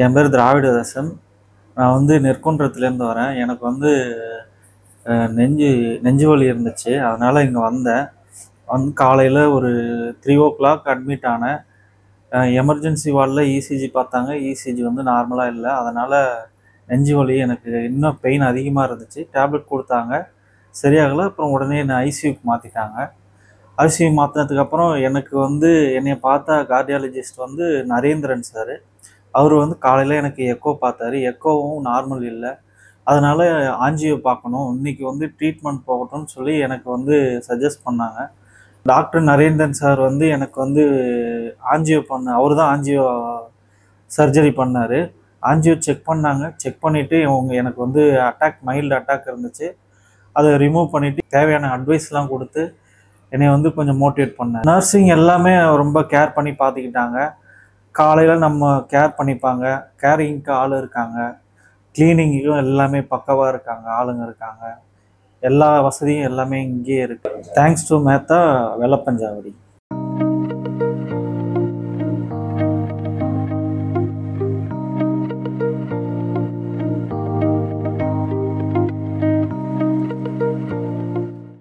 என் பேர் திராவிட அரசன். நான் வந்து நெற்குன்றத்துலேருந்து வரேன். எனக்கு வந்து நெஞ்சு வலி இருந்துச்சு. அதனால் இங்கே வந்தேன். காலையில் ஒரு 3 o'clock அட்மிட் ஆனேன். எமர்ஜென்சி வார்டில் இசிஜி பார்த்தாங்க. இசிஜி வந்து நார்மலாக இல்லை. அதனால் நெஞ்சு வலி எனக்கு இன்னும் பெயின் அதிகமாக இருந்துச்சு. டேப்லெட் கொடுத்தாங்க, சரியாகலை. அப்புறம் உடனே என்னை ஐசியூக்கு மாற்றிட்டாங்க. ஐசியூ மாற்றினதுக்கப்புறம் எனக்கு வந்து என்னை பார்த்தா கார்டியாலஜிஸ்ட் வந்து நரேந்திரன் சார். அவர் வந்து காலையில் எனக்கு எக்கோ பார்த்தாரு. எக்கோவும் நார்மல் இல்லை. அதனால் ஆஞ்சியோ பார்க்கணும், இன்றைக்கி வந்து ட்ரீட்மெண்ட் போகட்டும்னு சொல்லி எனக்கு வந்து சஜஸ்ட் பண்ணாங்க. டாக்டர் நரேந்திரன் சார் வந்து எனக்கு வந்து ஆஞ்சியோ அவர் தான் ஆஞ்சியோ சர்ஜரி பண்ணார். ஆஞ்சியோ செக் பண்ணாங்க. செக் பண்ணிவிட்டு எனக்கு வந்து மைல்டு அட்டாக் இருந்துச்சு. அதை ரிமூவ் பண்ணிவிட்டு தேவையான அட்வைஸ்லாம் கொடுத்து என்னை வந்து கொஞ்சம் மோட்டிவேட் பண்ணார். நர்சிங் எல்லாமே ரொம்ப கேர் பண்ணி பார்த்துக்கிட்டாங்க. காலையில் நம்ம கேர் பண்ணிப்பாங்க, கேரிங்க்கு ஆள் இருக்காங்க, கிளீனிங்கும் எல்லாமே பக்கவாக இருக்காங்க, ஆளுங்க இருக்காங்க. எல்லா வசதியும் எல்லாமே இங்கேயே இருக்குது. Thanks to Mehta, வெள்ளப்பஞ்சாவடி.